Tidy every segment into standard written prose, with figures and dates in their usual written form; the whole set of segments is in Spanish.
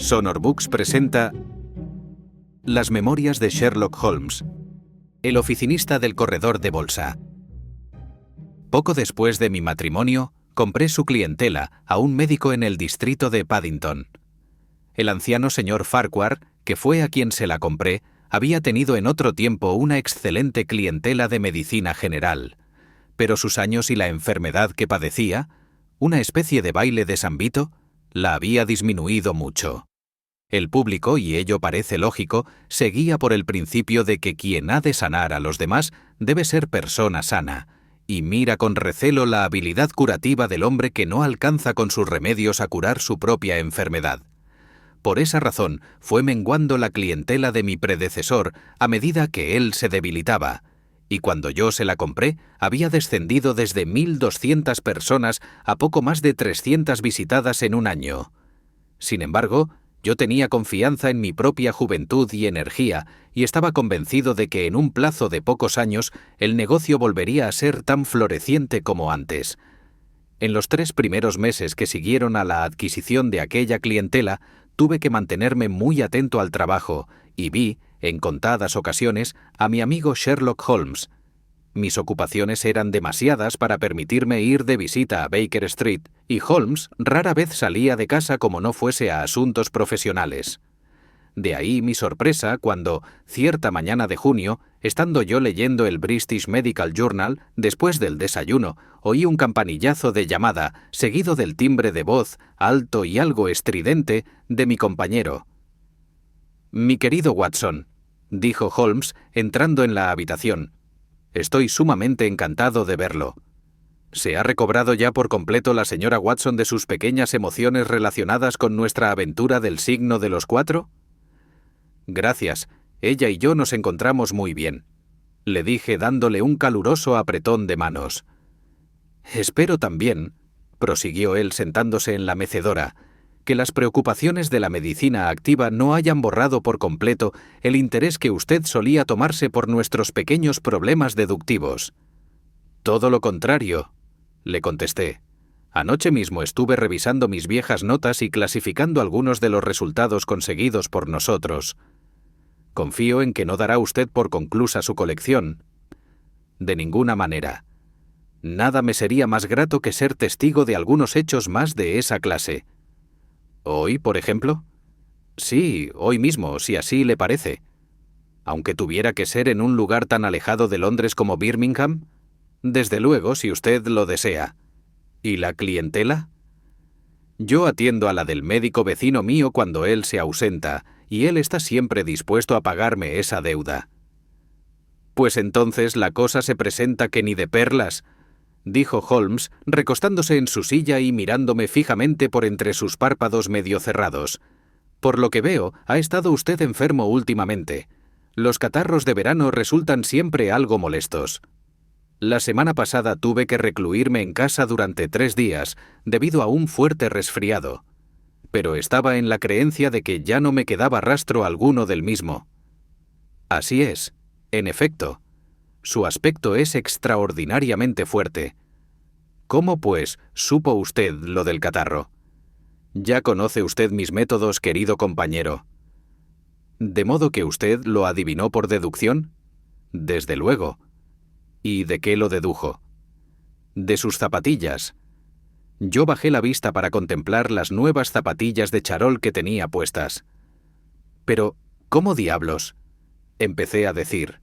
Sonor Books presenta Las memorias de Sherlock Holmes, el oficinista del corredor de bolsa. Poco después de mi matrimonio, compré su clientela a un médico en el distrito de Paddington. El anciano señor Farquhar, que fue a quien se la compré, había tenido en otro tiempo una excelente clientela de medicina general, pero sus años y la enfermedad que padecía, una especie de baile de San Vito, la había disminuido mucho. El público, y ello parece lógico, se guía por el principio de que quien ha de sanar a los demás debe ser persona sana, y mira con recelo la habilidad curativa del hombre que no alcanza con sus remedios a curar su propia enfermedad. Por esa razón fue menguando la clientela de mi predecesor a medida que él se debilitaba, y cuando yo se la compré había descendido desde 1.200 personas a poco más de 300 visitadas en un año. Sin embargo, yo tenía confianza en mi propia juventud y energía, y estaba convencido de que en un plazo de pocos años el negocio volvería a ser tan floreciente como antes. En los 3 primeros meses que siguieron a la adquisición de aquella clientela, tuve que mantenerme muy atento al trabajo, y vi, en contadas ocasiones, a mi amigo Sherlock Holmes. Mis ocupaciones eran demasiadas para permitirme ir de visita a Baker Street, y Holmes rara vez salía de casa como no fuese a asuntos profesionales. De ahí mi sorpresa cuando, cierta mañana de junio, estando yo leyendo el British Medical Journal, después del desayuno, oí un campanillazo de llamada, seguido del timbre de voz, alto y algo estridente, de mi compañero. «Mi querido Watson», dijo Holmes, entrando en la habitación, «estoy sumamente encantado de verlo. ¿Se ha recobrado ya por completo la señora Watson de sus pequeñas emociones relacionadas con nuestra aventura del signo de los 4? Gracias, ella y yo nos encontramos muy bien», le dije dándole un caluroso apretón de manos. «Espero también», prosiguió él sentándose en la mecedora, «que las preocupaciones de la medicina activa no hayan borrado por completo el interés que usted solía tomarse por nuestros pequeños problemas deductivos». «Todo lo contrario», le contesté. «Anoche mismo estuve revisando mis viejas notas y clasificando algunos de los resultados conseguidos por nosotros. Confío en que no dará usted por conclusa su colección». «De ninguna manera. Nada me sería más grato que ser testigo de algunos hechos más de esa clase». «¿Hoy, por ejemplo?» «Sí, hoy mismo, si así le parece». «Aunque tuviera que ser en un lugar tan alejado de Londres como Birmingham?» «Desde luego, si usted lo desea». «¿Y la clientela?» «Yo atiendo a la del médico vecino mío cuando él se ausenta, y él está siempre dispuesto a pagarme esa deuda». «Pues entonces la cosa se presenta que ni de perlas», dijo Holmes, recostándose en su silla y mirándome fijamente por entre sus párpados medio cerrados. «Por lo que veo, ha estado usted enfermo últimamente. Los catarros de verano resultan siempre algo molestos. La semana pasada tuve que recluirme en casa durante 3 días, debido a un fuerte resfriado. Pero estaba en la creencia de que ya no me quedaba rastro alguno del mismo». «Así es, en efecto. Su aspecto es extraordinariamente fuerte. ¿Cómo, pues, supo usted lo del catarro? Ya conoce usted mis métodos, querido compañero». «¿De modo que usted lo adivinó por deducción?» «Desde luego». «¿Y de qué lo dedujo?» «De sus zapatillas». Yo bajé la vista para contemplar las nuevas zapatillas de charol que tenía puestas. «Pero, ¿cómo diablos?», empecé a decir.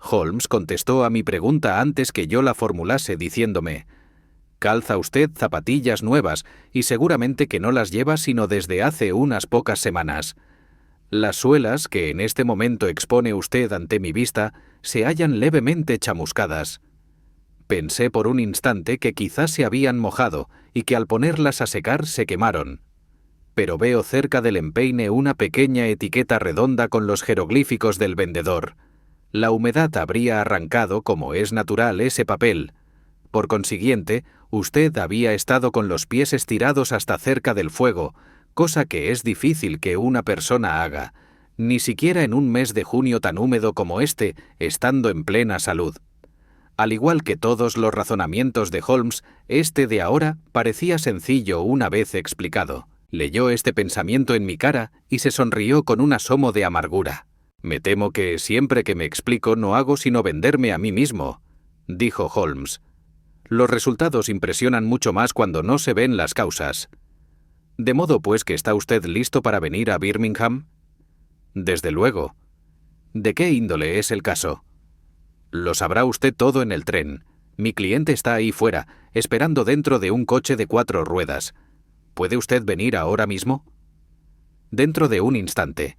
Holmes contestó a mi pregunta antes que yo la formulase, diciéndome: «Calza usted zapatillas nuevas, y seguramente que no las lleva sino desde hace unas pocas semanas. Las suelas que en este momento expone usted ante mi vista se hallan levemente chamuscadas». Pensé por un instante que quizás se habían mojado y que al ponerlas a secar se quemaron. Pero veo cerca del empeine una pequeña etiqueta redonda con los jeroglíficos del vendedor. La humedad habría arrancado, como es natural, ese papel. Por consiguiente, usted había estado con los pies estirados hasta cerca del fuego, cosa que es difícil que una persona haga, ni siquiera en un mes de junio tan húmedo como este, estando en plena salud. Al igual que todos los razonamientos de Holmes, este de ahora parecía sencillo una vez explicado, Leyó este pensamiento en mi cara y se sonrió con un asomo de amargura. «Me temo que siempre que me explico no hago sino venderme a mí mismo», dijo Holmes. «Los resultados impresionan mucho más cuando no se ven las causas». «De modo pues que está usted listo para venir a Birmingham». «Desde luego». «¿De qué índole es el caso?» «Lo sabrá usted todo en el tren. Mi cliente está ahí fuera, esperando dentro de un coche de 4 ruedas. ¿Puede usted venir ahora mismo?» «Dentro de un instante».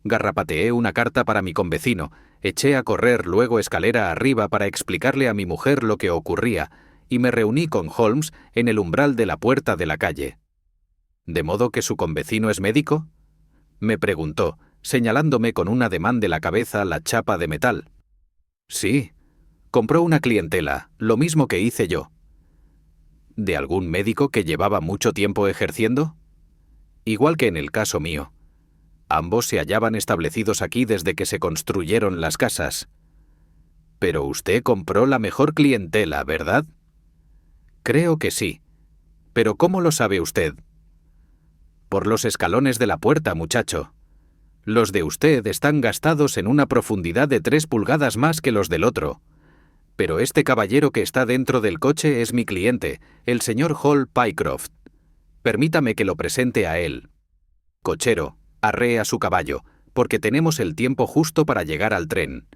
Garrapateé una carta para mi convecino, eché a correr luego escalera arriba para explicarle a mi mujer lo que ocurría, y me reuní con Holmes en el umbral de la puerta de la calle. «¿De modo que su convecino es médico?», me preguntó, señalándome con un ademán de la cabeza la chapa de metal. «Sí. Compró una clientela, lo mismo que hice yo». «¿De algún médico que llevaba mucho tiempo ejerciendo?». «Igual que en el caso mío. Ambos se hallaban establecidos aquí desde que se construyeron las casas». «Pero usted compró la mejor clientela, ¿verdad?». «Creo que sí. ¿Pero cómo lo sabe usted?». «Por los escalones de la puerta, muchacho. Los de usted están gastados en una profundidad de 3 pulgadas más que los del otro. Pero este caballero que está dentro del coche es mi cliente, el señor Hall Pycroft. Permítame que lo presente a él. Cochero, arree a su caballo, porque tenemos el tiempo justo para llegar al tren».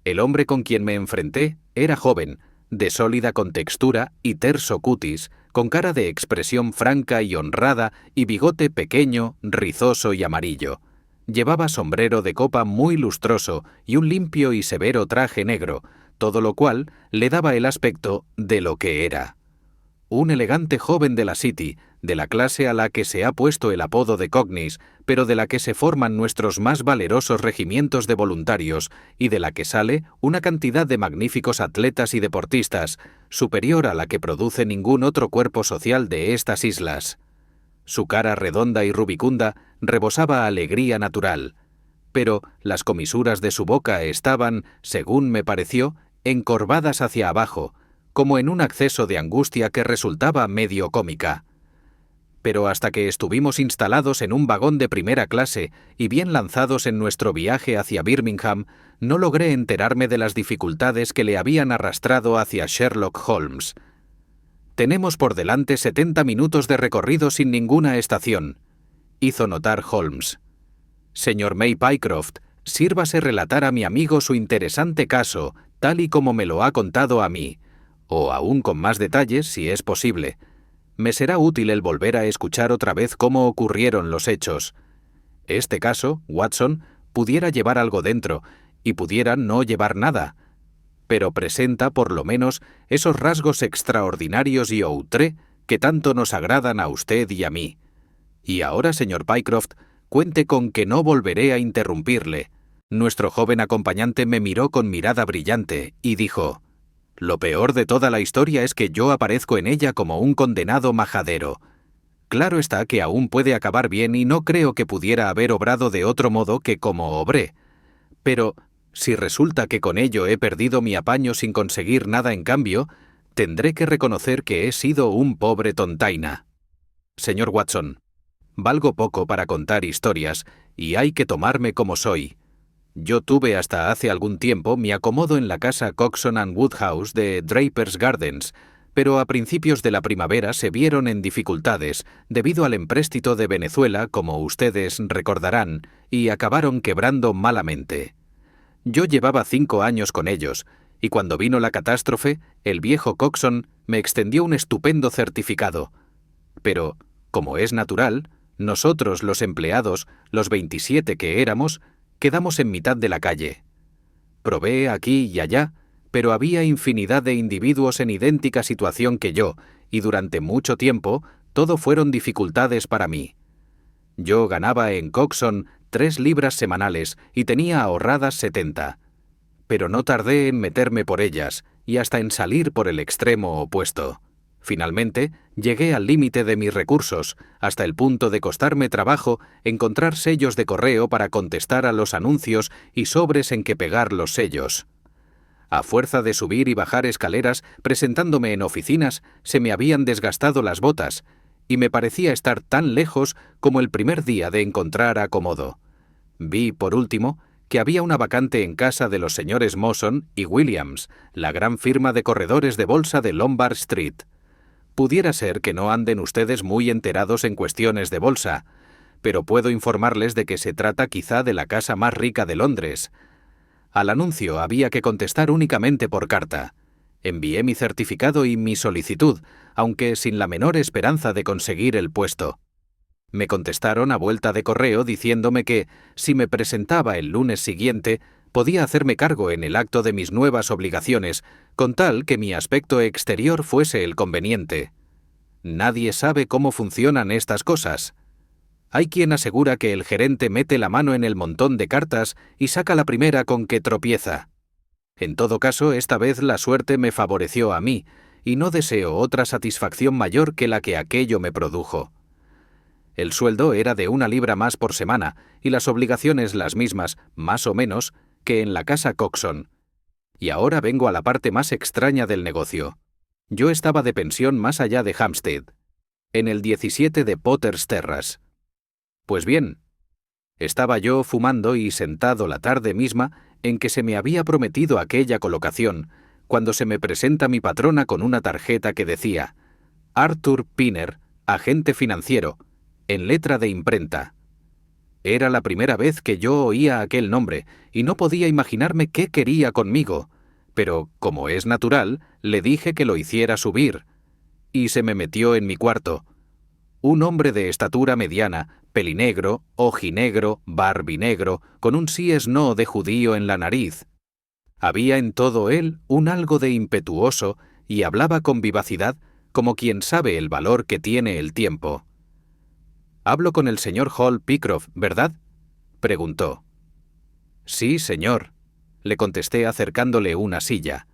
El hombre con quien me enfrenté era joven, de sólida contextura y terso cutis, con cara de expresión franca y honrada y bigote pequeño, rizoso y amarillo. Llevaba sombrero de copa muy lustroso y un limpio y severo traje negro, todo lo cual le daba el aspecto de lo que era. Un elegante joven de la City, de la clase a la que se ha puesto el apodo de Cognis, pero de la que se forman nuestros más valerosos regimientos de voluntarios y de la que sale una cantidad de magníficos atletas y deportistas, superior a la que produce ningún otro cuerpo social de estas islas. Su cara redonda y rubicunda rebosaba alegría natural, pero las comisuras de su boca estaban, según me pareció, encorvadas hacia abajo, como en un acceso de angustia que resultaba medio cómica. Pero hasta que estuvimos instalados en un vagón de primera clase y bien lanzados en nuestro viaje hacia Birmingham, no logré enterarme de las dificultades que le habían arrastrado hacia Sherlock Holmes. «Tenemos por delante 70 minutos de recorrido sin ninguna estación», hizo notar Holmes. «Señor May Pycroft, sírvase relatar a mi amigo su interesante caso, tal y como me lo ha contado a mí, o aún con más detalles, si es posible. Me será útil el volver a escuchar otra vez cómo ocurrieron los hechos. Este caso, Watson, pudiera llevar algo dentro, y pudiera no llevar nada, pero presenta por lo menos esos rasgos extraordinarios y outré que tanto nos agradan a usted y a mí. Y ahora, señor Pycroft, cuente con que no volveré a interrumpirle». Nuestro joven acompañante me miró con mirada brillante y dijo: «Lo peor de toda la historia es que yo aparezco en ella como un condenado majadero. Claro está que aún puede acabar bien y no creo que pudiera haber obrado de otro modo que como obré. Pero si resulta que con ello he perdido mi apaño sin conseguir nada en cambio, tendré que reconocer que he sido un pobre tontaina. Señor Watson, valgo poco para contar historias y hay que tomarme como soy. Yo tuve hasta hace algún tiempo mi acomodo en la casa Coxon and Woodhouse de Draper's Gardens, pero a principios de la primavera se vieron en dificultades debido al empréstito de Venezuela, como ustedes recordarán, y acabaron quebrando malamente. Yo llevaba 5 años con ellos, y cuando vino la catástrofe, el viejo Coxon me extendió un estupendo certificado. Pero, como es natural, nosotros los empleados, los 27 que éramos, quedamos en mitad de la calle. Probé aquí y allá, pero había infinidad de individuos en idéntica situación que yo, y durante mucho tiempo todo fueron dificultades para mí. Yo ganaba en Coxon 3 libras semanales y tenía ahorradas 70. Pero no tardé en meterme por ellas y hasta en salir por el extremo opuesto. Finalmente, llegué al límite de mis recursos, hasta el punto de costarme trabajo encontrar sellos de correo para contestar a los anuncios y sobres en que pegar los sellos. A fuerza de subir y bajar escaleras presentándome en oficinas, se me habían desgastado las botas, y me parecía estar tan lejos como el primer día de encontrar acomodo. Vi, por último, que había una vacante en casa de los señores Mawson y Williams, la gran firma de corredores de bolsa de Lombard Street. Pudiera ser que no anden ustedes muy enterados en cuestiones de bolsa, pero puedo informarles de que se trata quizá de la casa más rica de Londres. Al anuncio había que contestar únicamente por carta. Envié mi certificado y mi solicitud, aunque sin la menor esperanza de conseguir el puesto. Me contestaron a vuelta de correo diciéndome que, si me presentaba el lunes siguiente, podía hacerme cargo en el acto de mis nuevas obligaciones, con tal que mi aspecto exterior fuese el conveniente. Nadie sabe cómo funcionan estas cosas. Hay quien asegura que el gerente mete la mano en el montón de cartas y saca la primera con que tropieza. En todo caso, esta vez la suerte me favoreció a mí, y no deseo otra satisfacción mayor que la que aquello me produjo. El sueldo era de 1 libra más por semana, y las obligaciones las mismas, más o menos, que en la casa Coxon. Y ahora vengo a la parte más extraña del negocio. Yo estaba de pensión más allá de Hampstead, en el 17 de Potter's Terrace. Pues bien, estaba yo fumando y sentado la tarde misma en que se me había prometido aquella colocación, cuando se me presenta mi patrona con una tarjeta que decía Arthur Pinner, agente financiero, en letra de imprenta. Era la primera vez que yo oía aquel nombre y no podía imaginarme qué quería conmigo, pero, como es natural, le dije que lo hiciera subir. Y se me metió en mi cuarto. Un hombre de estatura mediana, pelinegro, ojinegro, barbinegro, con un sí es no de judío en la nariz. Había en todo él un algo de impetuoso y hablaba con vivacidad como quien sabe el valor que tiene el tiempo. «Hablo con el señor Hall Pycroft, ¿verdad?», preguntó. «Sí, señor», le contesté acercándole una silla.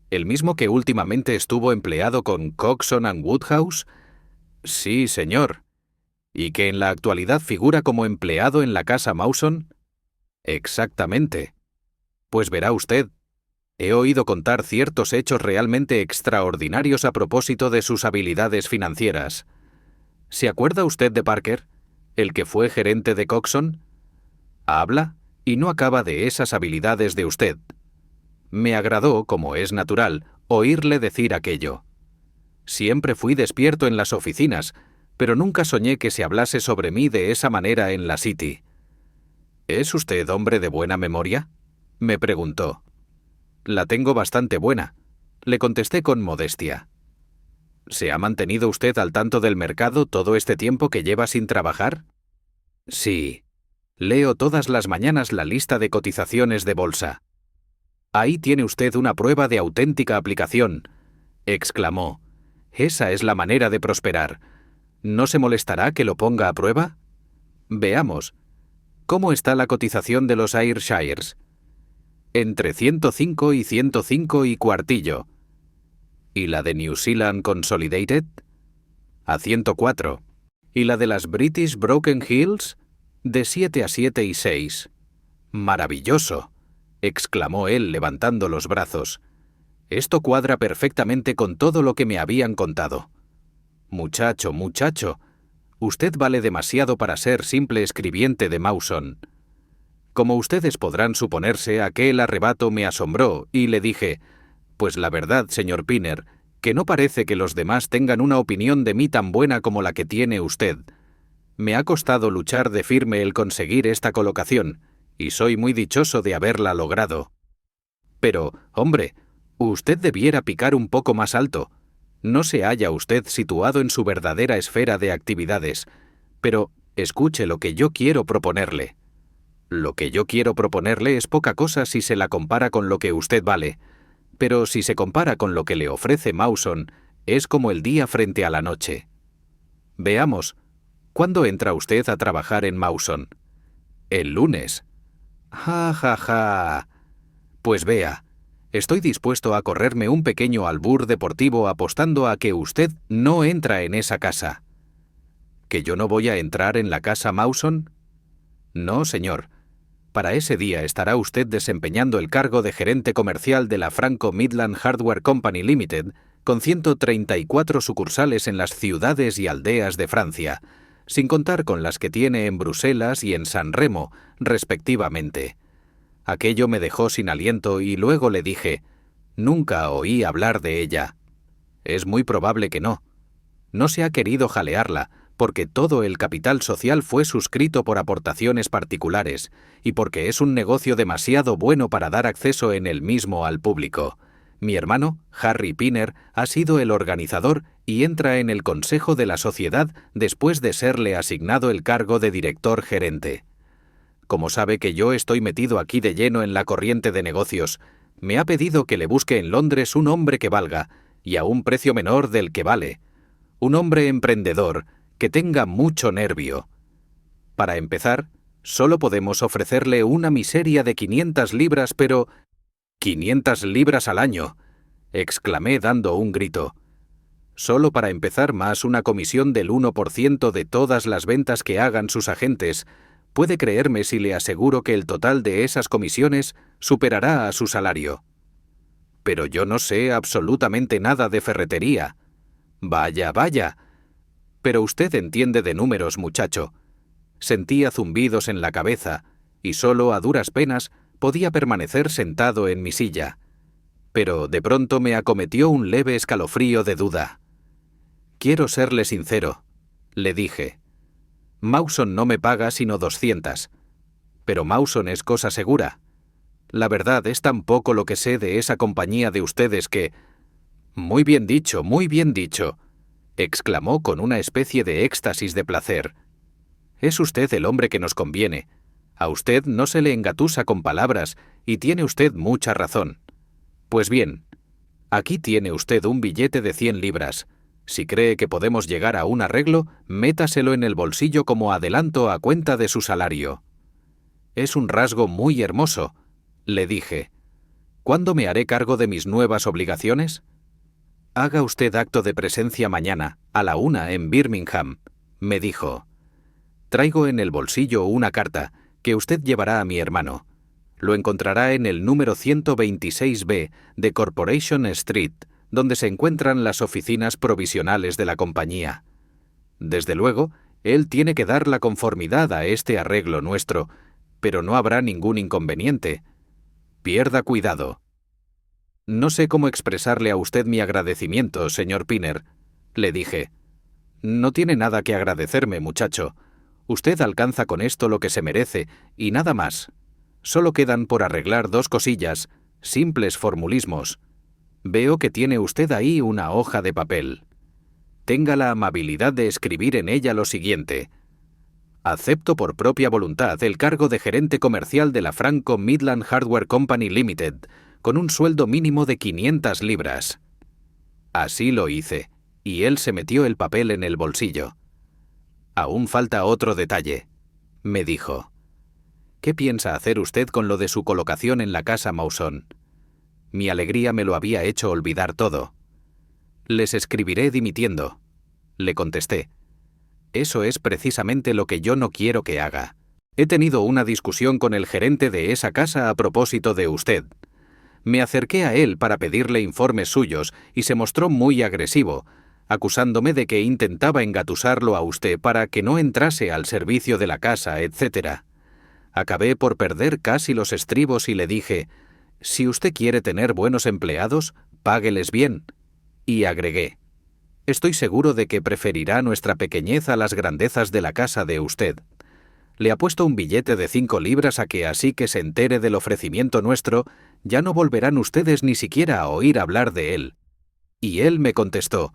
«¿El mismo que últimamente estuvo empleado con Coxon and Woodhouse?». «Sí, señor». «¿Y que en la actualidad figura como empleado en la casa Mawson?». «Exactamente». «Pues verá usted, he oído contar ciertos hechos realmente extraordinarios a propósito de sus habilidades financieras. ¿Se acuerda usted de Parker, el que fue gerente de Coxon? Habla y no acaba de esas habilidades de usted. Me agradó, como es natural, oírle decir aquello. Siempre fui despierto en las oficinas, pero nunca soñé que se hablase sobre mí de esa manera en la City. ¿Es usted hombre de buena memoria?, me preguntó. La tengo bastante buena, le contesté con modestia. ¿Se ha mantenido usted al tanto del mercado todo este tiempo que lleva sin trabajar? Sí. Leo todas las mañanas la lista de cotizaciones de bolsa. Ahí tiene usted una prueba de auténtica aplicación, exclamó. Esa es la manera de prosperar. ¿No se molestará que lo ponga a prueba? Veamos. ¿Cómo está la cotización de los Ayrshires? Entre 105 y 105 y cuartillo. ¿Y la de New Zealand Consolidated? A 104. ¿Y la de las British Broken Hills? De 7 a 7 y 6. ¡Maravilloso!, exclamó él levantando los brazos. Esto cuadra perfectamente con todo lo que me habían contado. Muchacho, usted vale demasiado para ser simple escribiente de Mawson. Como ustedes podrán suponerse, aquel arrebato me asombró y le dije, pues la verdad, señor Pinner, que no parece que los demás tengan una opinión de mí tan buena como la que tiene usted. Me ha costado luchar de firme el conseguir esta colocación, y soy muy dichoso de haberla logrado. Pero, hombre, usted debiera picar un poco más alto. No se halla usted situado en su verdadera esfera de actividades, pero escuche lo que yo quiero proponerle. Lo que yo quiero proponerle es poca cosa si se la compara con lo que usted vale, pero si se compara con lo que le ofrece Mawson, es como el día frente a la noche. Veamos, ¿cuándo entra usted a trabajar en Mawson? El lunes. ¡Ja! Pues vea, estoy dispuesto a correrme un pequeño albur deportivo apostando a que usted no entra en esa casa. ¿Que yo no voy a entrar en la casa Mawson? No, señor. Para ese día estará usted desempeñando el cargo de gerente comercial de la Franco Midland Hardware Company Limited, con 134 sucursales en las ciudades y aldeas de Francia, sin contar con las que tiene en Bruselas y en San Remo, respectivamente. Aquello me dejó sin aliento y luego le dije: «Nunca oí hablar de ella». Es muy probable que no. No se ha querido jalearla, porque todo el capital social fue suscrito por aportaciones particulares y porque es un negocio demasiado bueno para dar acceso en él mismo al público. Mi hermano, Harry Pinner, ha sido el organizador y entra en el consejo de la sociedad después de serle asignado el cargo de director gerente. Como sabe que yo estoy metido aquí de lleno en la corriente de negocios, me ha pedido que le busque en Londres un hombre que valga, y a un precio menor del que vale. Un hombre emprendedor, que tenga mucho nervio. Para empezar, solo podemos ofrecerle una miseria de 500 libras, pero... «¡500 libras al año!», exclamé dando un grito. Solo para empezar, más una comisión del 1% de todas las ventas que hagan sus agentes. Puede creerme si le aseguro que el total de esas comisiones superará a su salario. Pero yo no sé absolutamente nada de ferretería. Vaya, vaya. Pero usted entiende de números, muchacho. Sentía zumbidos en la cabeza, y solo a duras penas podía permanecer sentado en mi silla. Pero de pronto me acometió un leve escalofrío de duda. «Quiero serle sincero», le dije. «Mawson no me paga sino 200. Pero Mawson es cosa segura. La verdad es tan poco lo que sé de esa compañía de ustedes que...». «Muy bien dicho, exclamó con una especie de éxtasis de placer. «Es usted el hombre que nos conviene. A usted no se le engatusa con palabras y tiene usted mucha razón. Pues bien, aquí tiene usted un billete de 100 libras. Si cree que podemos llegar a un arreglo, métaselo en el bolsillo como adelanto a cuenta de su salario». «Es un rasgo muy hermoso», le dije. «¿Cuándo me haré cargo de mis nuevas obligaciones?» «Haga usted acto de presencia mañana, a la 1 en Birmingham», me dijo. «Traigo en el bolsillo una carta que usted llevará a mi hermano. Lo encontrará en el número 126B de Corporation Street, donde se encuentran las oficinas provisionales de la compañía. Desde luego, él tiene que dar la conformidad a este arreglo nuestro, pero no habrá ningún inconveniente. Pierda cuidado». «No sé cómo expresarle a usted mi agradecimiento, señor Pinner», le dije. «No tiene nada que agradecerme, muchacho. Usted alcanza con esto lo que se merece, y nada más. Solo quedan por arreglar 2 cosillas, simples formulismos. Veo que tiene usted ahí una hoja de papel. Tenga la amabilidad de escribir en ella lo siguiente: «Acepto por propia voluntad el cargo de gerente comercial de la Franco Midland Hardware Company Limited, con un sueldo mínimo de 500 libras». Así lo hice, y él se metió el papel en el bolsillo. «Aún falta otro detalle», me dijo. «¿Qué piensa hacer usted con lo de su colocación en la casa Mawson?» Mi alegría me lo había hecho olvidar todo. «Les escribiré dimitiendo», le contesté. «Eso es precisamente lo que yo no quiero que haga. He tenido una discusión con el gerente de esa casa a propósito de usted. Me acerqué a él para pedirle informes suyos y se mostró muy agresivo, acusándome de que intentaba engatusarlo a usted para que no entrase al servicio de la casa, etc. Acabé por perder casi los estribos y le dije: «Si usted quiere tener buenos empleados, págueles bien». Y agregué: «Estoy seguro de que preferirá nuestra pequeñez a las grandezas de la casa de usted. Le apuesto un billete de 5 libras a que, así que se entere del ofrecimiento nuestro, ya no volverán ustedes ni siquiera a oír hablar de él». Y él me contestó: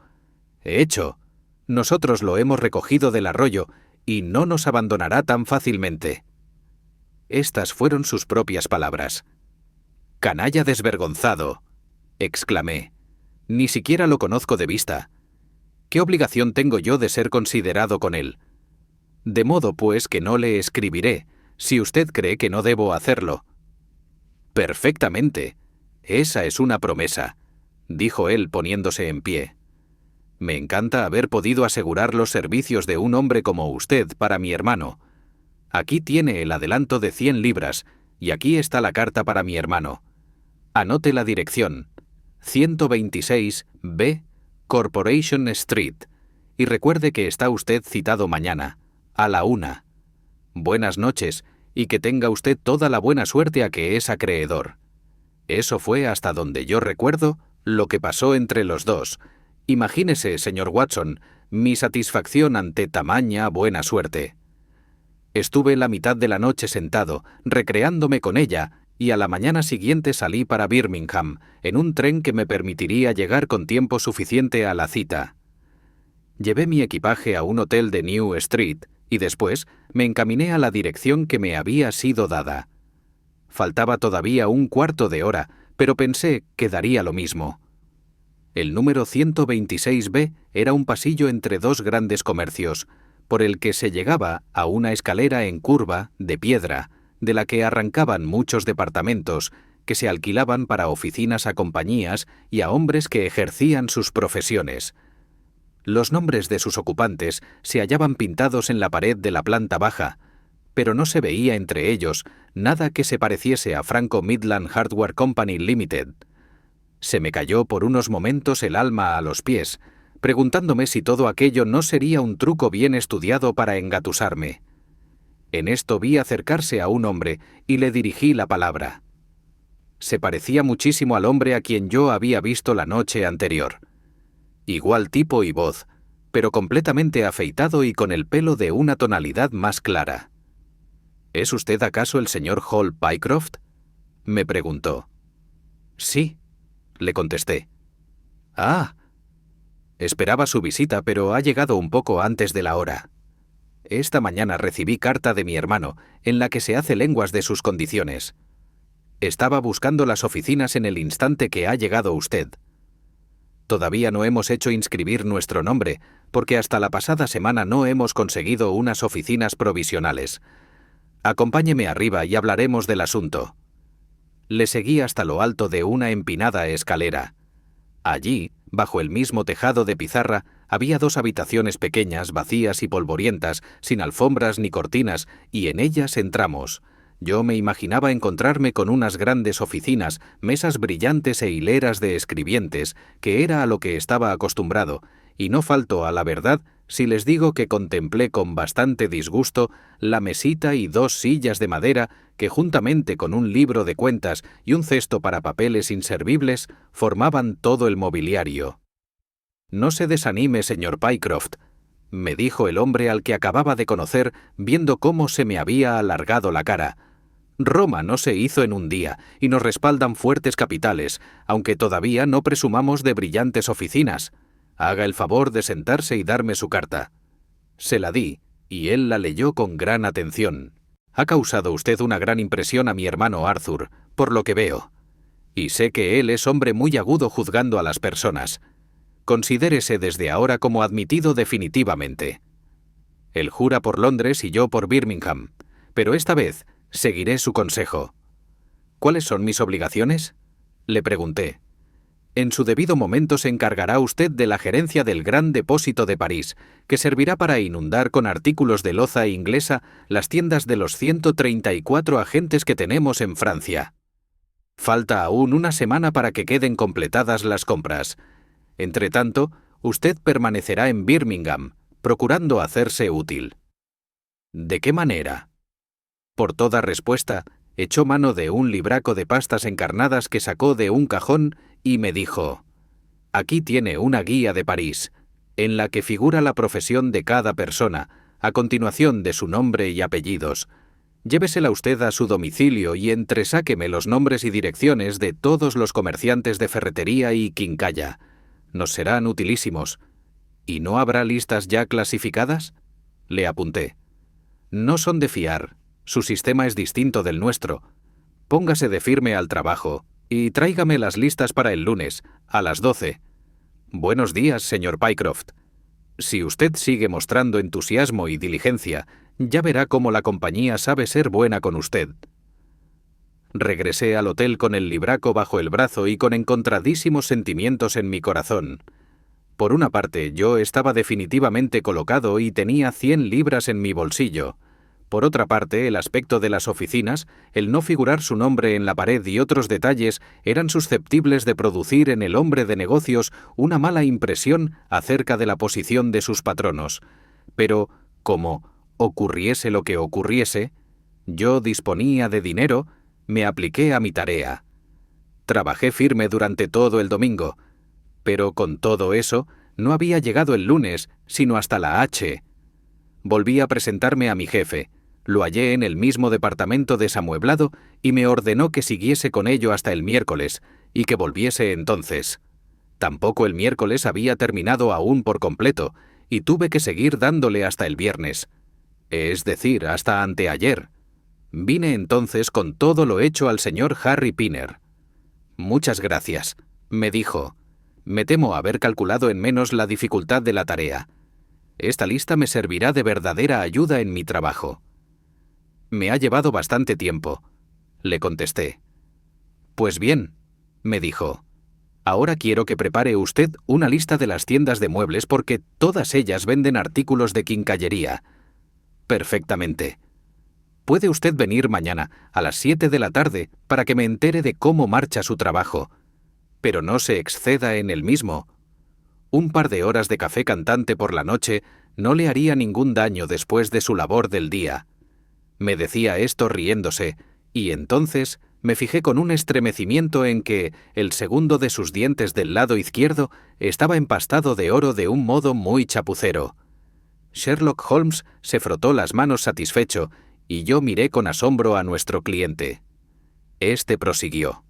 «Hecho. Nosotros lo hemos recogido del arroyo y no nos abandonará tan fácilmente». Estas fueron sus propias palabras. «Canalla desvergonzado», exclamé. «Ni siquiera lo conozco de vista. ¿Qué obligación tengo yo de ser considerado con él? De modo, pues, que no le escribiré, si usted cree que no debo hacerlo». «Perfectamente. Esa es una promesa», dijo él poniéndose en pie. «Me encanta haber podido asegurar los servicios de un hombre como usted para mi hermano. Aquí tiene el adelanto de 100 libras, y aquí está la carta para mi hermano. Anote la dirección: 126B Corporation Street, y recuerde que está usted citado mañana, a la 1. Buenas noches, y que tenga usted toda la buena suerte a que es acreedor. Eso fue, hasta donde yo recuerdo, lo que pasó entre los dos. Imagínese, señor Watson, mi satisfacción ante tamaña buena suerte. Estuve la mitad de la noche sentado, recreándome con ella, y a la mañana siguiente salí para Birmingham, en un tren que me permitiría llegar con tiempo suficiente a la cita. Llevé mi equipaje a un hotel de New Street, y después me encaminé a la dirección que me había sido dada. Faltaba todavía un cuarto de hora, pero pensé que daría lo mismo. El número 126B era un pasillo entre dos grandes comercios, por el que se llegaba a una escalera en curva, de piedra, de la que arrancaban muchos departamentos, que se alquilaban para oficinas a compañías y a hombres que ejercían sus profesiones. Los nombres de sus ocupantes se hallaban pintados en la pared de la planta baja, pero no se veía entre ellos nada que se pareciese a Franco Midland Hardware Company Limited. Se me cayó por unos momentos el alma a los pies, preguntándome si todo aquello no sería un truco bien estudiado para engatusarme. En esto vi acercarse a un hombre y le dirigí la palabra. Se parecía muchísimo al hombre a quien yo había visto la noche anterior. Igual tipo y voz, pero completamente afeitado y con el pelo de una tonalidad más clara. ¿Es usted acaso el señor Hall Pycroft?, me preguntó. Sí, le contesté. Ah, esperaba su visita, pero ha llegado un poco antes de la hora. Esta mañana recibí carta de mi hermano, en la que se hace lenguas de sus condiciones. Estaba buscando las oficinas en el instante que ha llegado usted. Todavía no hemos hecho inscribir nuestro nombre, porque hasta la pasada semana no hemos conseguido unas oficinas provisionales. Acompáñeme arriba y hablaremos del asunto. Le seguí hasta lo alto de una empinada escalera. Allí, bajo el mismo tejado de pizarra, había dos habitaciones pequeñas, vacías y polvorientas, sin alfombras ni cortinas, y en ellas entramos. Yo me imaginaba encontrarme con unas grandes oficinas, mesas brillantes e hileras de escribientes, que era a lo que estaba acostumbrado, y no falto a la verdad si les digo que contemplé con bastante disgusto la mesita y dos sillas de madera que, juntamente con un libro de cuentas y un cesto para papeles inservibles, formaban todo el mobiliario. «No se desanime, señor Pycroft», me dijo el hombre al que acababa de conocer, viendo cómo se me había alargado la cara. «Roma no se hizo en un día, y nos respaldan fuertes capitales, aunque todavía no presumamos de brillantes oficinas. Haga el favor de sentarse y darme su carta». Se la di, y él la leyó con gran atención. «Ha causado usted una gran impresión a mi hermano Arthur, por lo que veo. Y sé que él es hombre muy agudo juzgando a las personas. Considérese desde ahora como admitido definitivamente. Él jura por Londres y yo por Birmingham, pero esta vez seguiré su consejo». «¿Cuáles son mis obligaciones?», le pregunté. «En su debido momento se encargará usted de la gerencia del Gran Depósito de París, que servirá para inundar con artículos de loza inglesa las tiendas de los 134 agentes que tenemos en Francia. Falta aún una semana para que queden completadas las compras. Entretanto, usted permanecerá en Birmingham, procurando hacerse útil». «¿De qué manera?». Por toda respuesta, echó mano de un libraco de pastas encarnadas que sacó de un cajón y me dijo: «Aquí tiene una guía de París, en la que figura la profesión de cada persona, a continuación de su nombre y apellidos. Llévesela usted a su domicilio y entresáqueme los nombres y direcciones de todos los comerciantes de ferretería y quincalla. Nos serán utilísimos». «¿Y no habrá listas ya clasificadas?», le apunté. «No son de fiar. Su sistema es distinto del nuestro. Póngase de firme al trabajo y tráigame las listas para el lunes, a las 12. Buenos días, señor Pycroft. Si usted sigue mostrando entusiasmo y diligencia, ya verá cómo la compañía sabe ser buena con usted». Regresé al hotel con el libraco bajo el brazo y con encontradísimos sentimientos en mi corazón. Por una parte, yo estaba definitivamente colocado y tenía 100 libras en mi bolsillo. Por otra parte, el aspecto de las oficinas, el no figurar su nombre en la pared y otros detalles eran susceptibles de producir en el hombre de negocios una mala impresión acerca de la posición de sus patronos. Pero, como ocurriese lo que ocurriese, yo disponía de dinero, me apliqué a mi tarea. Trabajé firme durante todo el domingo, pero con todo eso no había llegado el lunes, sino hasta la H. Volví a presentarme a mi jefe. Lo hallé en el mismo departamento desamueblado y me ordenó que siguiese con ello hasta el miércoles, y que volviese entonces. Tampoco el miércoles había terminado aún por completo, y tuve que seguir dándole hasta el viernes. Es decir, hasta anteayer. Vine entonces con todo lo hecho al señor Harry Pinner. «Muchas gracias», me dijo. «Me temo haber calculado en menos la dificultad de la tarea. Esta lista me servirá de verdadera ayuda en mi trabajo». «Me ha llevado bastante tiempo», le contesté. «Pues bien», me dijo, «ahora quiero que prepare usted una lista de las tiendas de muebles porque todas ellas venden artículos de quincallería». «Perfectamente. Puede usted venir mañana a las 7 de la tarde para que me entere de cómo marcha su trabajo, pero no se exceda en el mismo. Un par de horas de café cantante por la noche no le haría ningún daño después de su labor del día». Me decía esto riéndose, y entonces me fijé con un estremecimiento en que el segundo de sus dientes del lado izquierdo estaba empastado de oro de un modo muy chapucero. Sherlock Holmes se frotó las manos satisfecho, y yo miré con asombro a nuestro cliente. Este prosiguió.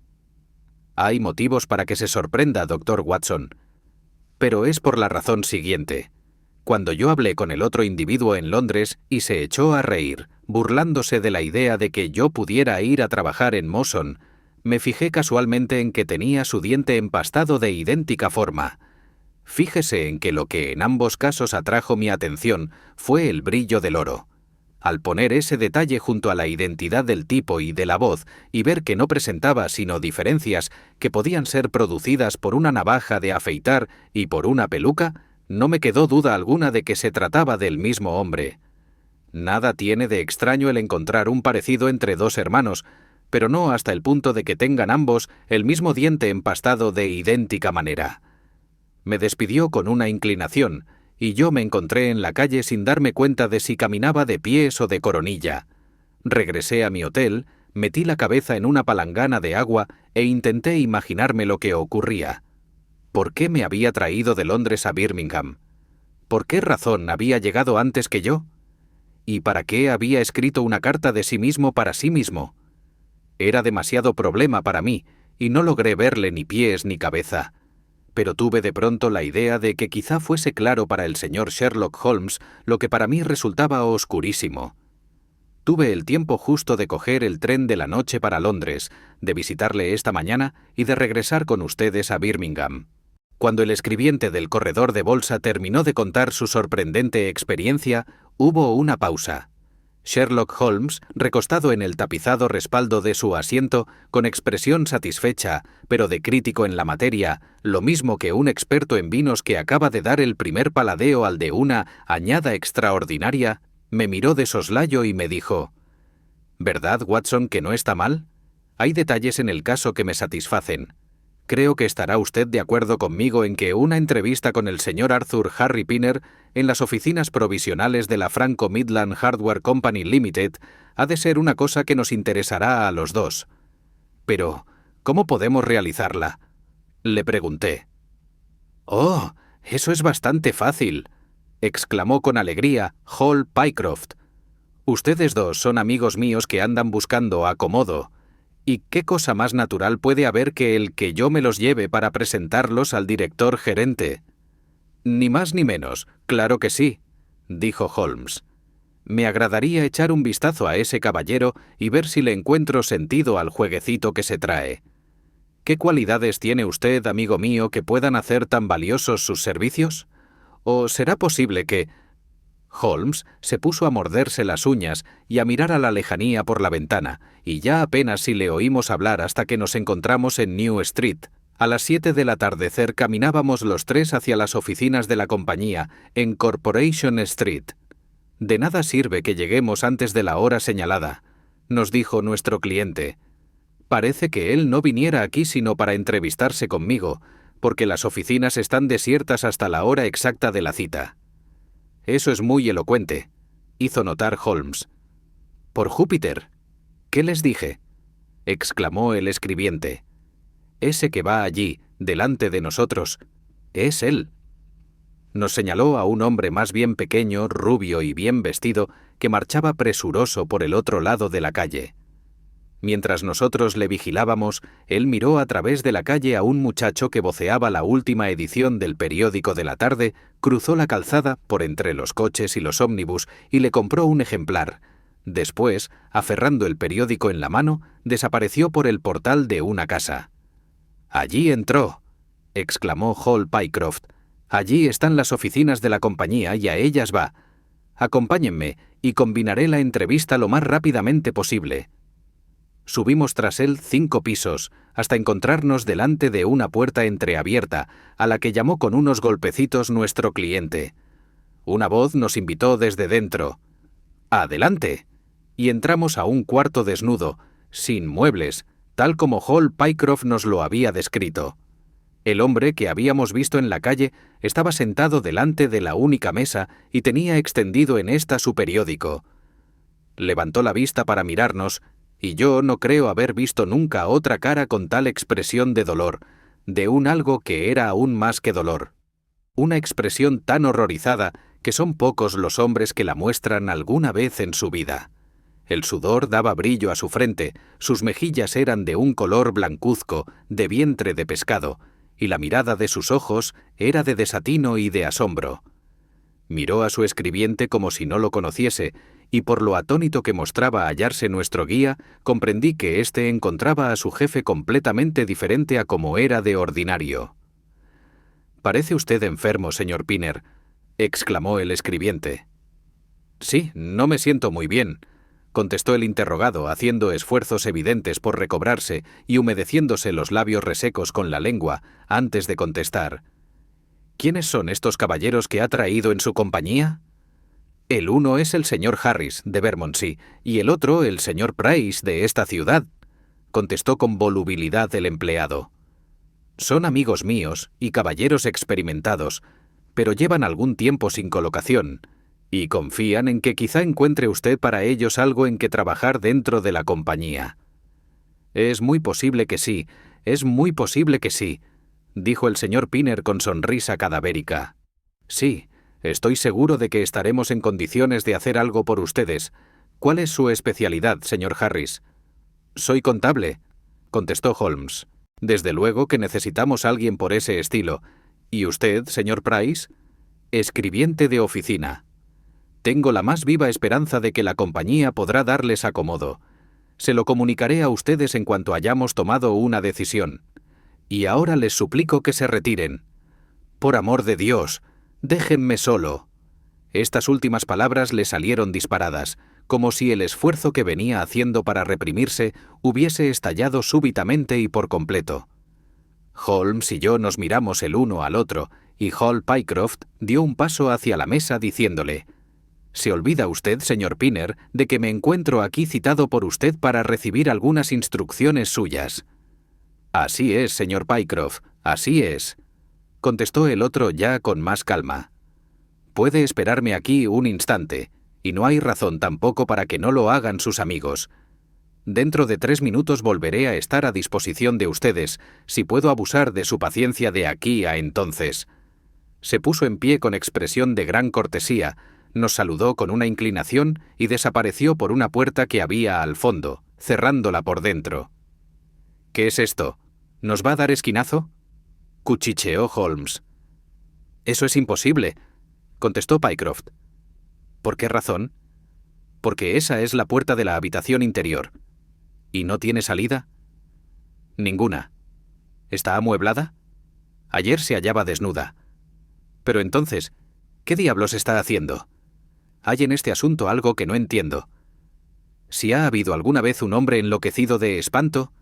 «Hay motivos para que se sorprenda, Dr. Watson. Pero es por la razón siguiente. Cuando yo hablé con el otro individuo en Londres y se echó a reír, burlándose de la idea de que yo pudiera ir a trabajar en Mawson, me fijé casualmente en que tenía su diente empastado de idéntica forma. Fíjese en que lo que en ambos casos atrajo mi atención fue el brillo del oro. Al poner ese detalle junto a la identidad del tipo y de la voz y ver que no presentaba sino diferencias que podían ser producidas por una navaja de afeitar y por una peluca, no me quedó duda alguna de que se trataba del mismo hombre. Nada tiene de extraño el encontrar un parecido entre dos hermanos, pero no hasta el punto de que tengan ambos el mismo diente empastado de idéntica manera. Me despidió con una inclinación, y yo me encontré en la calle sin darme cuenta de si caminaba de pies o de coronilla. Regresé a mi hotel, metí la cabeza en una palangana de agua e intenté imaginarme lo que ocurría. ¿Por qué me había traído de Londres a Birmingham? ¿Por qué razón había llegado antes que yo? ¿Y para qué había escrito una carta de sí mismo para sí mismo? Era demasiado problema para mí, y no logré verle ni pies ni cabeza. Pero tuve de pronto la idea de que quizá fuese claro para el señor Sherlock Holmes lo que para mí resultaba oscurísimo. Tuve el tiempo justo de coger el tren de la noche para Londres, de visitarle esta mañana y de regresar con ustedes a Birmingham. Cuando el escribiente del corredor de bolsa terminó de contar su sorprendente experiencia, hubo una pausa. Sherlock Holmes, recostado en el tapizado respaldo de su asiento, con expresión satisfecha, pero de crítico en la materia, lo mismo que un experto en vinos que acaba de dar el primer paladeo al de una añada extraordinaria, me miró de soslayo y me dijo: «¿Verdad, Watson, que no está mal? Hay detalles en el caso que me satisfacen. Creo que estará usted de acuerdo conmigo en que una entrevista con el señor Arthur Harry Pinner en las oficinas provisionales de la Franco Midland Hardware Company Limited ha de ser una cosa que nos interesará a los dos. Pero, ¿cómo podemos realizarla?», le pregunté. «Oh, eso es bastante fácil», exclamó con alegría Hall Pycroft. «Ustedes dos son amigos míos que andan buscando acomodo. ¿Y qué cosa más natural puede haber que el que yo me los lleve para presentarlos al director gerente?» «Ni más ni menos, claro que sí», dijo Holmes. «Me agradaría echar un vistazo a ese caballero y ver si le encuentro sentido al jueguecito que se trae. ¿Qué cualidades tiene usted, amigo mío, que puedan hacer tan valiosos sus servicios? ¿O será posible que...?» Holmes se puso a morderse las uñas y a mirar a la lejanía por la ventana, y ya apenas si le oímos hablar hasta que nos encontramos en New Street. A las 7 del atardecer caminábamos los tres hacia las oficinas de la compañía en Corporation Street. De nada sirve que lleguemos antes de la hora señalada, nos dijo nuestro cliente. Parece que él no viniera aquí sino para entrevistarse conmigo, porque las oficinas están desiertas hasta la hora exacta de la cita. Eso es muy elocuente, hizo notar Holmes. Por Júpiter. ¿Qué les dije?, exclamó el escribiente. Ese que va allí, delante de nosotros, es él. Nos señaló a un hombre más bien pequeño, rubio y bien vestido, que marchaba presuroso por el otro lado de la calle. Mientras nosotros le vigilábamos, él miró a través de la calle a un muchacho que voceaba la última edición del periódico de la tarde, cruzó la calzada por entre los coches y los ómnibus y le compró un ejemplar. Después, aferrando el periódico en la mano, desapareció por el portal de una casa. «Allí entró», exclamó Hall Pycroft. «Allí están las oficinas de la compañía y a ellas va. Acompáñenme y combinaré la entrevista lo más rápidamente posible». Subimos tras él 5 pisos, hasta encontrarnos delante de una puerta entreabierta, a la que llamó con unos golpecitos nuestro cliente. Una voz nos invitó desde dentro. «¡Adelante!» Y entramos a un cuarto desnudo, sin muebles, tal como Hall Pycroft nos lo había descrito. El hombre que habíamos visto en la calle estaba sentado delante de la única mesa y tenía extendido en esta su periódico. Levantó la vista para mirarnos, y yo no creo haber visto nunca otra cara con tal expresión de dolor, de un algo que era aún más que dolor. Una expresión tan horrorizada que son pocos los hombres que la muestran alguna vez en su vida. El sudor daba brillo a su frente, sus mejillas eran de un color blancuzco, de vientre de pescado, y la mirada de sus ojos era de desatino y de asombro. Miró a su escribiente como si no lo conociese, y por lo atónito que mostraba hallarse nuestro guía, comprendí que éste encontraba a su jefe completamente diferente a como era de ordinario. «Parece usted enfermo, señor Pinner», exclamó el escribiente. «Sí, no me siento muy bien», contestó el interrogado, haciendo esfuerzos evidentes por recobrarse y humedeciéndose los labios resecos con la lengua antes de contestar. «¿Quiénes son estos caballeros que ha traído en su compañía?» «El uno es el señor Harris, de Bermondsey, y el otro el señor Price, de esta ciudad», contestó con volubilidad el empleado. «Son amigos míos y caballeros experimentados, pero llevan algún tiempo sin colocación, y confían en que quizá encuentre usted para ellos algo en que trabajar dentro de la compañía». «Es muy posible que sí, es muy posible que sí», dijo el señor Pinner con sonrisa cadavérica. «Sí, estoy seguro de que estaremos en condiciones de hacer algo por ustedes. ¿Cuál es su especialidad, señor Harris?» «Soy contable», contestó Holmes. «Desde luego que necesitamos a alguien por ese estilo. ¿Y usted, señor Price?» «Escribiente de oficina». «Tengo la más viva esperanza de que la compañía podrá darles acomodo. Se lo comunicaré a ustedes en cuanto hayamos tomado una decisión. Y ahora les suplico que se retiren. Por amor de Dios, déjenme solo». Estas últimas palabras le salieron disparadas, como si el esfuerzo que venía haciendo para reprimirse hubiese estallado súbitamente y por completo. Holmes y yo nos miramos el uno al otro, y Hall Pycroft dio un paso hacia la mesa diciéndole: «¿Se olvida usted, señor Pinner, de que me encuentro aquí citado por usted para recibir algunas instrucciones suyas?» «Así es, señor Pycroft, así es», contestó el otro ya con más calma. «Puede esperarme aquí un instante, y no hay razón tampoco para que no lo hagan sus amigos. Dentro de 3 minutos volveré a estar a disposición de ustedes, si puedo abusar de su paciencia de aquí a entonces». Se puso en pie con expresión de gran cortesía, nos saludó con una inclinación y desapareció por una puerta que había al fondo, cerrándola por dentro. «¿Qué es esto? ¿Nos va a dar esquinazo?», cuchicheó Holmes. «Eso es imposible», contestó Pycroft. «¿Por qué razón?» «Porque esa es la puerta de la habitación interior». «¿Y no tiene salida?» «Ninguna». «¿Está amueblada?» «Ayer se hallaba desnuda». «Pero entonces, ¿qué diablos está haciendo? Hay en este asunto algo que no entiendo. Si ha habido alguna vez un hombre enloquecido de espanto,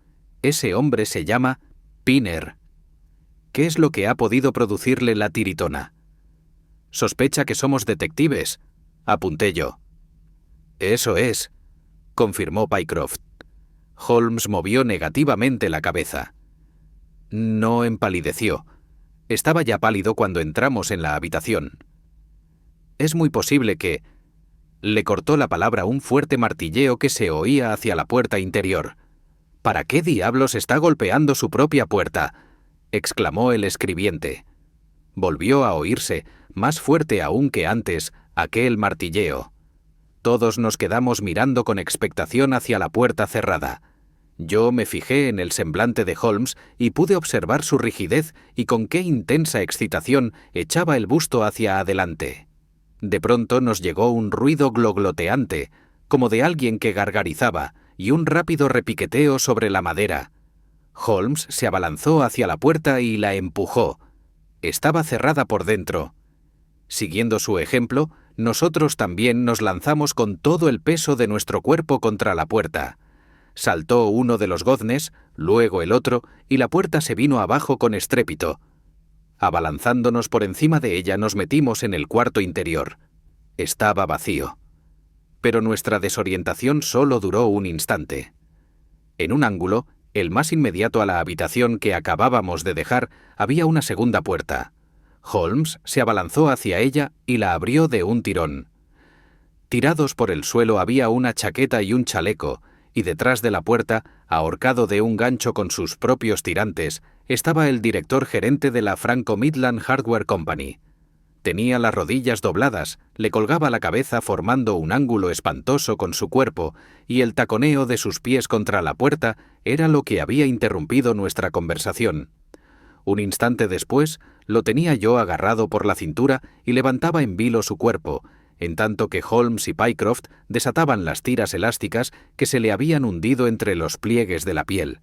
ese hombre se llama Pinner. ¿Qué es lo que ha podido producirle la tiritona? ¿Sospecha que somos detectives? apunté yo. Eso es, confirmó Pycroft. Holmes movió negativamente la cabeza. No empalideció. Estaba ya pálido cuando entramos en la habitación. Es muy posible que... Le cortó la palabra un fuerte martilleo que se oía hacia la puerta interior. ¿Para qué diablos está golpeando su propia puerta?, exclamó el escribiente. Volvió a oírse, más fuerte aún que antes, aquel martilleo. Todos nos quedamos mirando con expectación hacia la puerta cerrada. Yo me fijé en el semblante de Holmes y pude observar su rigidez y con qué intensa excitación echaba el busto hacia adelante. De pronto nos llegó un ruido glogloteante, como de alguien que gargarizaba, y un rápido repiqueteo sobre la madera. Holmes se abalanzó hacia la puerta y la empujó. Estaba cerrada por dentro. Siguiendo su ejemplo, nosotros también nos lanzamos con todo el peso de nuestro cuerpo contra la puerta. Saltó uno de los goznes, luego el otro, y la puerta se vino abajo con estrépito. Abalanzándonos por encima de ella nos metimos en el cuarto interior. Estaba vacío. Pero nuestra desorientación solo duró un instante. En un ángulo, el más inmediato a la habitación que acabábamos de dejar, había una segunda puerta. Holmes se abalanzó hacia ella y la abrió de un tirón. Tirados por el suelo había una chaqueta y un chaleco, y detrás de la puerta, ahorcado de un gancho con sus propios tirantes, estaba el director gerente de la Franco Midland Hardware Company. Tenía las rodillas dobladas, le colgaba la cabeza formando un ángulo espantoso con su cuerpo, y el taconeo de sus pies contra la puerta era lo que había interrumpido nuestra conversación. Un instante después, lo tenía yo agarrado por la cintura y levantaba en vilo su cuerpo, en tanto que Holmes y Pycroft desataban las tiras elásticas que se le habían hundido entre los pliegues de la piel.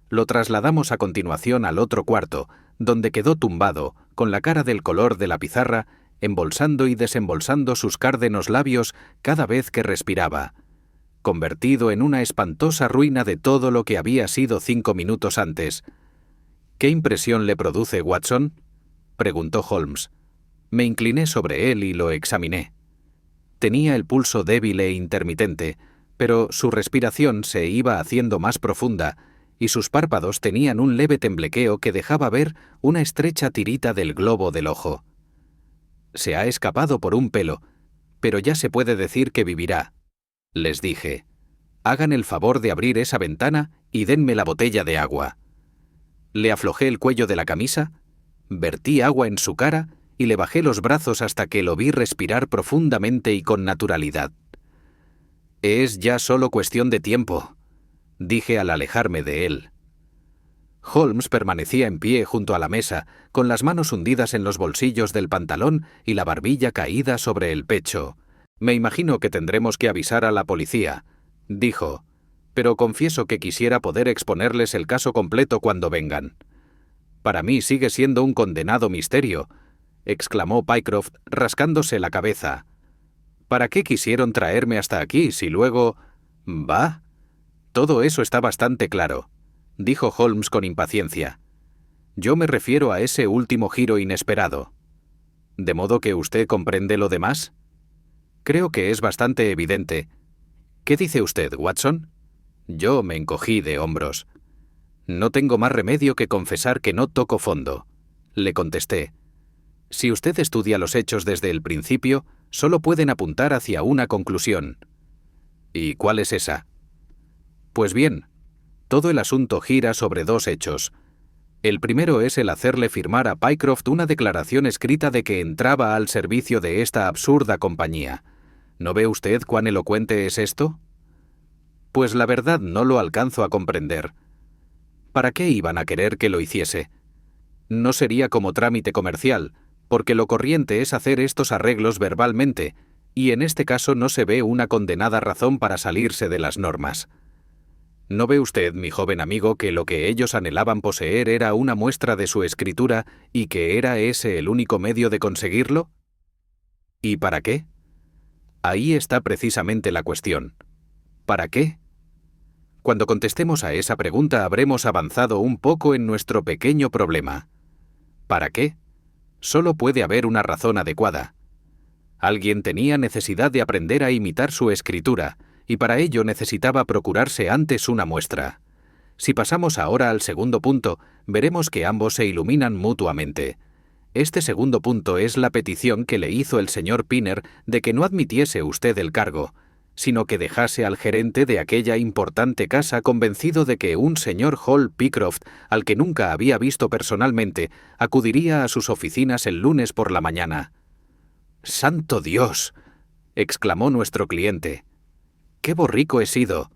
Lo trasladamos a continuación al otro cuarto, donde quedó tumbado, con la cara del color de la pizarra, embolsando y desembolsando sus cárdenos labios cada vez que respiraba, convertido en una espantosa ruina de todo lo que había sido 5 minutos antes. ¿Qué impresión le produce, Watson?, preguntó Holmes. Me incliné sobre él y lo examiné. Tenía el pulso débil e intermitente, pero su respiración se iba haciendo más profunda, y sus párpados tenían un leve temblequeo que dejaba ver una estrecha tirita del globo del ojo. Se ha escapado por un pelo, pero ya se puede decir que vivirá, les dije. Hagan el favor de abrir esa ventana y denme la botella de agua. Le aflojé el cuello de la camisa, vertí agua en su cara y le bajé los brazos hasta que lo vi respirar profundamente y con naturalidad. Es ya solo cuestión de tiempo, dije al alejarme de él. Holmes permanecía en pie junto a la mesa, con las manos hundidas en los bolsillos del pantalón y la barbilla caída sobre el pecho. Me imagino que tendremos que avisar a la policía, dijo, pero confieso que quisiera poder exponerles el caso completo cuando vengan. Para mí sigue siendo un condenado misterio, exclamó Pycroft rascándose la cabeza. ¿Para qué quisieron traerme hasta aquí si luego... Bah, todo eso está bastante claro, dijo Holmes con impaciencia. Yo me refiero a ese último giro inesperado. ¿De modo que usted comprende lo demás? Creo que es bastante evidente. ¿Qué dice usted, Watson? Yo me encogí de hombros. No tengo más remedio que confesar que no toco fondo, le contesté. Si usted estudia los hechos desde el principio, solo pueden apuntar hacia una conclusión. ¿Y cuál es esa? Pues bien, todo el asunto gira sobre 2 hechos. El primero es el hacerle firmar a Pycroft una declaración escrita de que entraba al servicio de esta absurda compañía. ¿No ve usted cuán elocuente es esto? Pues la verdad no lo alcanzo a comprender. ¿Para qué iban a querer que lo hiciese? No sería como trámite comercial, porque lo corriente es hacer estos arreglos verbalmente, y en este caso no se ve una condenada razón para salirse de las normas. ¿No ve usted, mi joven amigo, que lo que ellos anhelaban poseer era una muestra de su escritura y que era ese el único medio de conseguirlo? ¿Y para qué? Ahí está precisamente la cuestión. ¿Para qué? Cuando contestemos a esa pregunta habremos avanzado un poco en nuestro pequeño problema. ¿Para qué? Solo puede haber una razón adecuada. Alguien tenía necesidad de aprender a imitar su escritura, y para ello necesitaba procurarse antes una muestra. Si pasamos ahora al segundo punto, veremos que ambos se iluminan mutuamente. Este segundo punto es la petición que le hizo el señor Pinner de que no admitiese usted el cargo, sino que dejase al gerente de aquella importante casa convencido de que un señor Hall Pycroft, al que nunca había visto personalmente, acudiría a sus oficinas el lunes por la mañana. ¡Santo Dios!, exclamó nuestro cliente. ¡Qué borrico he sido!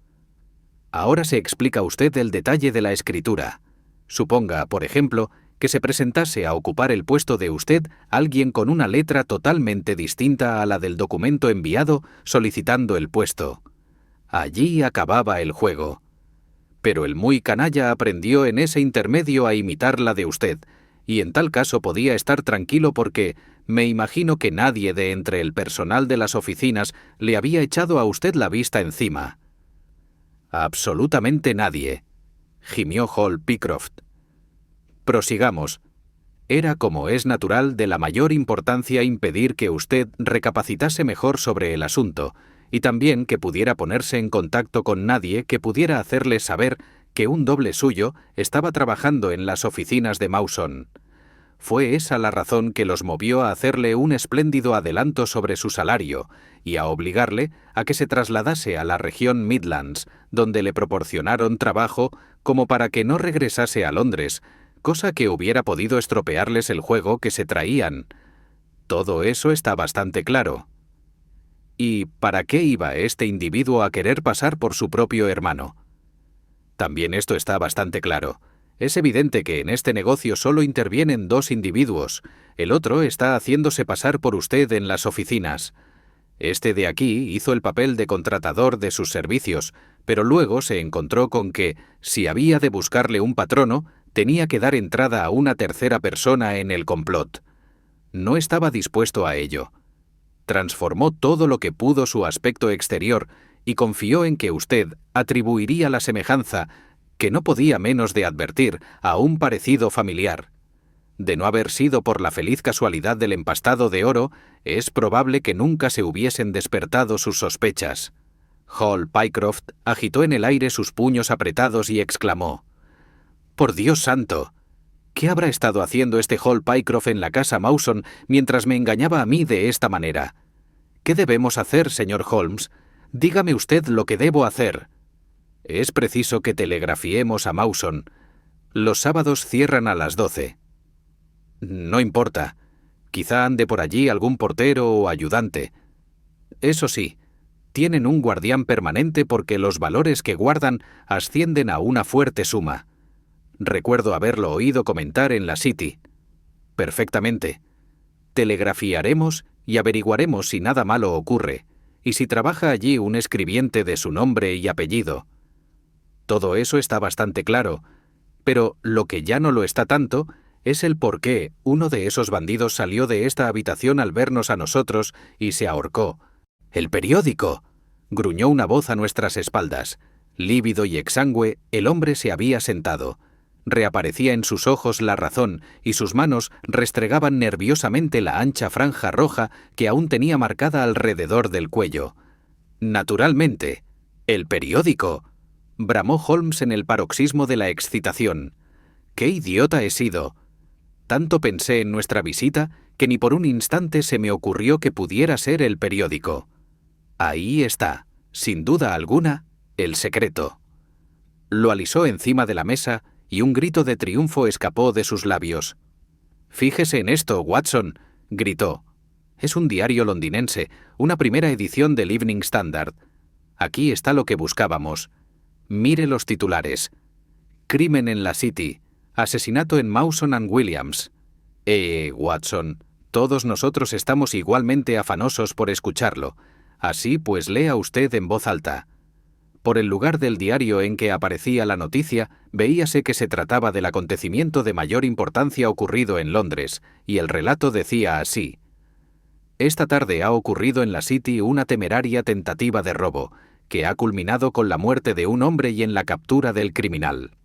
Ahora se explica usted el detalle de la escritura. Suponga, por ejemplo, que se presentase a ocupar el puesto de usted alguien con una letra totalmente distinta a la del documento enviado solicitando el puesto. Allí acababa el juego. Pero el muy canalla aprendió en ese intermedio a imitar la de usted, y en tal caso podía estar tranquilo porque me imagino que nadie de entre el personal de las oficinas le había echado a usted la vista encima. Absolutamente nadie, gimió Hall Pycroft. Prosigamos. Era, como es natural, de la mayor importancia impedir que usted recapacitase mejor sobre el asunto, y también que pudiera ponerse en contacto con nadie que pudiera hacerle saber que un doble suyo estaba trabajando en las oficinas de Mawson. Fue esa la razón que los movió a hacerle un espléndido adelanto sobre su salario y a obligarle a que se trasladase a la región Midlands, donde le proporcionaron trabajo como para que no regresase a Londres, cosa que hubiera podido estropearles el juego que se traían. Todo eso está bastante claro. ¿Y para qué iba este individuo a querer pasar por su propio hermano? También esto está bastante claro. Es evidente que en este negocio solo intervienen dos individuos. El otro está haciéndose pasar por usted en las oficinas. Este de aquí hizo el papel de contratador de sus servicios, pero luego se encontró con que, si había de buscarle un patrono, tenía que dar entrada a una tercera persona en el complot. No estaba dispuesto a ello. Transformó todo lo que pudo su aspecto exterior y confió en que usted atribuiría la semejanza, que no podía menos de advertir, a un parecido familiar. De no haber sido por la feliz casualidad del empastado de oro, es probable que nunca se hubiesen despertado sus sospechas. Hall Pycroft agitó en el aire sus puños apretados y exclamó: «¡Por Dios santo! ¿Qué habrá estado haciendo este Hall Pycroft en la casa Mawson mientras me engañaba a mí de esta manera? ¿Qué debemos hacer, señor Holmes? Dígame usted lo que debo hacer». «Es preciso que telegrafiemos a Mawson. Los sábados cierran a las 12. «No importa. Quizá ande por allí algún portero o ayudante. Eso sí, tienen un guardián permanente porque los valores que guardan ascienden a una fuerte suma. Recuerdo haberlo oído comentar en la City». «Perfectamente. Telegrafiaremos y averiguaremos si nada malo ocurre, y si trabaja allí un escribiente de su nombre y apellido. Todo eso está bastante claro, pero lo que ya no lo está tanto es el por qué uno de esos bandidos salió de esta habitación al vernos a nosotros y se ahorcó. «¡El periódico!», gruñó una voz a nuestras espaldas. Lívido y exangüe, el hombre se había sentado. Reaparecía en sus ojos la razón y sus manos restregaban nerviosamente la ancha franja roja que aún tenía marcada alrededor del cuello. «Naturalmente, el periódico», bramó Holmes en el paroxismo de la excitación. «¡Qué idiota he sido! Tanto pensé en nuestra visita que ni por un instante se me ocurrió que pudiera ser el periódico. Ahí está, sin duda alguna, el secreto». Lo alisó encima de la mesa y un grito de triunfo escapó de sus labios. «Fíjese en esto, Watson», gritó. «Es un diario londinense, una primera edición del Evening Standard. Aquí está lo que buscábamos. Mire los titulares: Crimen en la City, asesinato en Mawson and Williams. Watson, todos nosotros estamos igualmente afanosos por escucharlo. Así pues lea usted en voz alta». Por el lugar del diario en que aparecía la noticia, veíase que se trataba del acontecimiento de mayor importancia ocurrido en Londres, y el relato decía así: «Esta tarde ha ocurrido en la City una temeraria tentativa de robo, que ha culminado con la muerte de un hombre y en la captura del criminal.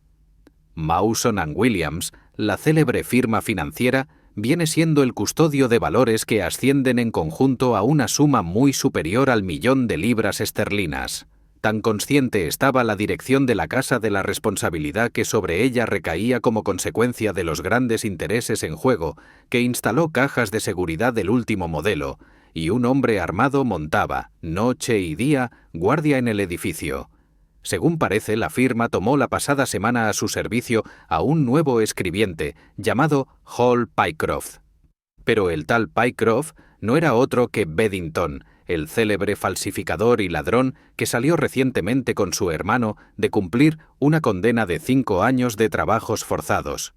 Mawson and Williams, la célebre firma financiera, viene siendo el custodio de valores que ascienden en conjunto a una suma muy superior al 1.000.000 de libras esterlinas. Tan consciente estaba la dirección de la casa de la responsabilidad que sobre ella recaía como consecuencia de los grandes intereses en juego, que instaló cajas de seguridad del último modelo, y un hombre armado montaba, noche y día, guardia en el edificio. Según parece, la firma tomó la pasada semana a su servicio a un nuevo escribiente, llamado Hall Pycroft. Pero el tal Pycroft no era otro que Bedington, el célebre falsificador y ladrón que salió recientemente con su hermano de cumplir una condena de 5 años de trabajos forzados.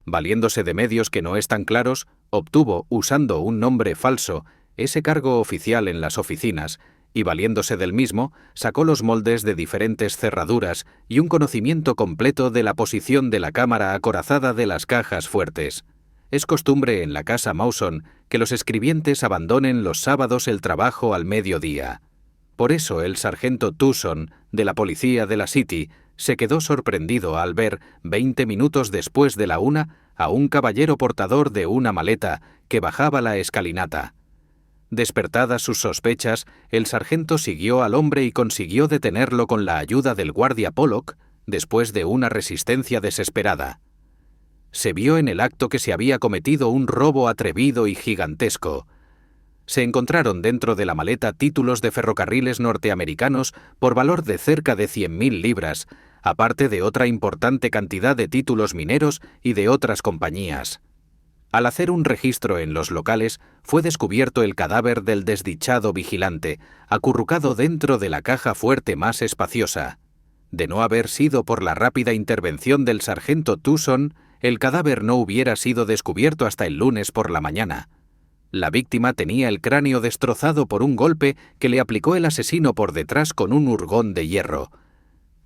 Valiéndose de medios que no están claros, obtuvo, usando un nombre falso, ese cargo oficial en las oficinas, y valiéndose del mismo, sacó los moldes de diferentes cerraduras y un conocimiento completo de la posición de la cámara acorazada de las cajas fuertes. Es costumbre en la casa Mawson que los escribientes abandonen los sábados el trabajo al mediodía. Por eso el sargento Tucson, de la policía de la City, se quedó sorprendido al ver, 20 minutos después de la 1, a un caballero portador de una maleta que bajaba la escalinata. Despertadas sus sospechas, el sargento siguió al hombre y consiguió detenerlo con la ayuda del guardia Pollock, después de una resistencia desesperada. Se vio en el acto que se había cometido un robo atrevido y gigantesco. Se encontraron dentro de la maleta títulos de ferrocarriles norteamericanos por valor de cerca de 100.000 libras, aparte de otra importante cantidad de títulos mineros y de otras compañías. Al hacer un registro en los locales, fue descubierto el cadáver del desdichado vigilante, acurrucado dentro de la caja fuerte más espaciosa. De no haber sido por la rápida intervención del sargento Tucson, el cadáver no hubiera sido descubierto hasta el lunes por la mañana. La víctima tenía el cráneo destrozado por un golpe que le aplicó el asesino por detrás con un hurgón de hierro.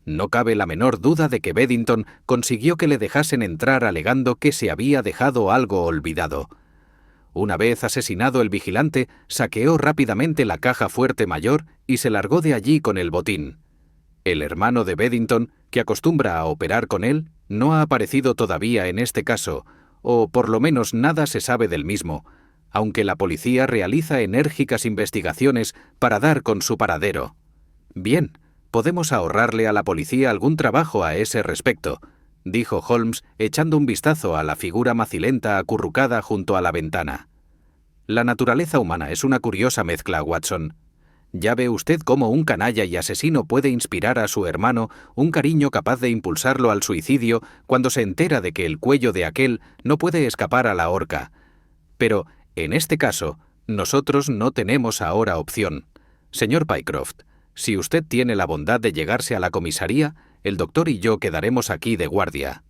No cabe la menor duda de que Bedington consiguió que le dejasen entrar alegando que se había dejado algo olvidado. Una vez asesinado el vigilante, saqueó rápidamente la caja fuerte mayor y se largó de allí con el botín. El hermano de Bedington, que acostumbra a operar con él, no ha aparecido todavía en este caso, o por lo menos nada se sabe del mismo, aunque la policía realiza enérgicas investigaciones para dar con su paradero. Bien, podemos ahorrarle a la policía algún trabajo a ese respecto, dijo Holmes, echando un vistazo a la figura macilenta acurrucada junto a la ventana. La naturaleza humana es una curiosa mezcla, Watson. Ya ve usted cómo un canalla y asesino puede inspirar a su hermano un cariño capaz de impulsarlo al suicidio cuando se entera de que el cuello de aquel no puede escapar a la horca. Pero, en este caso, nosotros no tenemos ahora opción. Señor Pycroft, si usted tiene la bondad de llegarse a la comisaría, el doctor y yo quedaremos aquí de guardia.